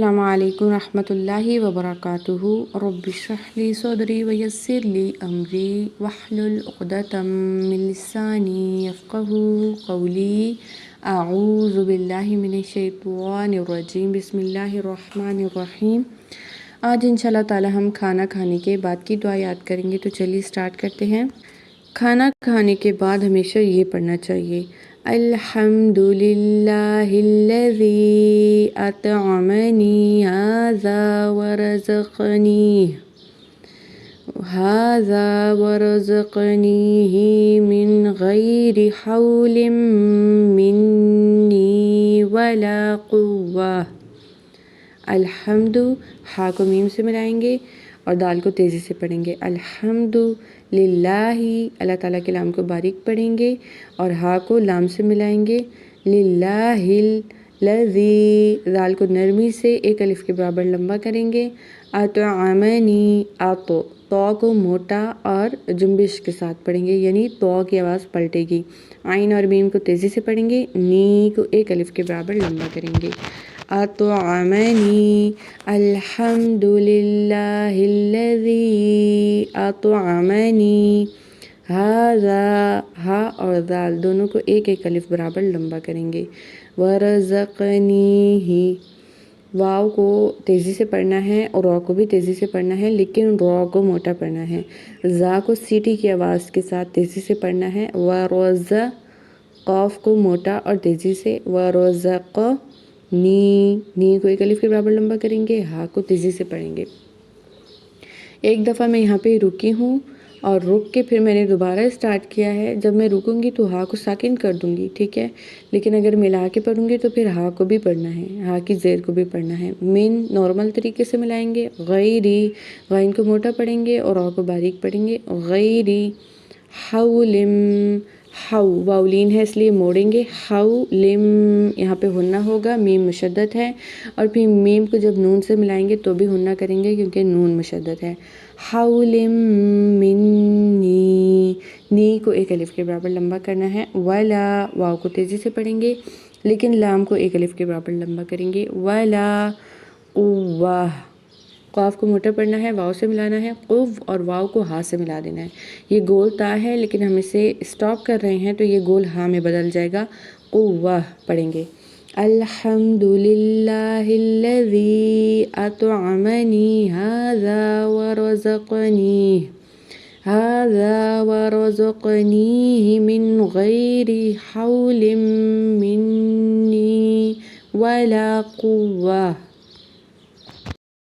السلام علیکم ورحمۃ اللہ وبرکاتہ رب اشرح لی صدری ویسر لی امری واحلل عقدۃ من لسانی یفقہوا قولی اعوذ باللہ من الشیطان الرجیم بسم اللہ الرحمن الرحیم۔ آج انشاءاللہ تعالی ہم کھانا کھانے کے بعد کی دعا یاد کریں گے، تو چلیے سٹارٹ کرتے ہیں۔ کھانا کھانے کے بعد ہمیشہ یہ پڑھنا چاہیے، الحمد للہ الذی اطعمنی ھذا ورزقنیہ من غیر حول منی ولا قوہ۔ الحمد، ہا کو میم سے ملائیں گے اور دال کو تیزی سے پڑھیں گے۔ الحمد للہ، اللہ تعالیٰ کے لام کو باریک پڑھیں گے اور ہا کو لام سے ملائیں گے۔ للہ الذی، دال کو نرمی سے ایک الف کے برابر لمبا کریں گے۔ اطعمنی، تو کو موٹا اور جنبش کے ساتھ پڑھیں گے، یعنی تو کی آواز پلٹے گی۔ عین اور میم کو تیزی سے پڑھیں گے، نی کو ایک الف کے برابر لمبا کریں گے۔ اطعمنی، الحمد للہ الذی اطعمنی ھذا، ہا اور دال دونوں کو ایک ایک الف برابر لمبا کریں گے۔ ورزقنیہ، واو کو تیزی سے پڑھنا ہے اور را کو بھی تیزی سے پڑھنا ہے، لیکن را کو موٹا پڑھنا ہے۔ زا کو سیٹی کی آواز کے ساتھ تیزی سے پڑھنا ہے۔ قاف کو موٹا اور تیزی سے۔ نی کو ایک الف کے برابر لمبا کریں گے، ہا کو تیزی سے پڑھیں گے۔ ایک دفعہ میں یہاں پہ رکی ہوں اور رک کے پھر میں نے دوبارہ اسٹارٹ کیا ہے۔ جب میں رکوں گی تو ہا کو ساکن کر دوں گی، ٹھیک ہے، لیکن اگر ملا کے پڑھوں گی تو پھر ہا کو بھی پڑھنا ہے، ہا کی زیر کو بھی پڑھنا ہے۔ من نارمل طریقے سے ملائیں گے۔ غیری، غین کو موٹا پڑھیں گے اور را کو باریک پڑھیں گے۔ غیری حولم، واولین ہے اس لیے موڑیں گے۔ حولم، یہاں پہ ہنہ ہوگا، میم مشدد ہے، اور پھر میم کو جب نون سے ملائیں گے تو بھی ہنہ کریں گے کیونکہ نون مشدد ہے۔ حولم منی، نی کو ایک الف کے برابر لمبا کرنا ہے۔ ولا، واو کو تیزی سے پڑھیں گے لیکن لام کو ایک الف کے برابر لمبا کریں گے۔ ولا قوہ، قاف کو موٹا پڑھنا ہے، واو سے ملانا ہے۔ قو، اور واو کو ہا سے ملا دینا ہے۔ یہ گول تا ہے لیکن ہم اسے اسٹاپ کر رہے ہیں تو یہ گول ہا میں بدل جائے گا۔ قوہ پڑھیں گے۔ الحمد للہ الذی اطعمنی ھذا ورزقنیہ من غیر حول منی ولا قوہ۔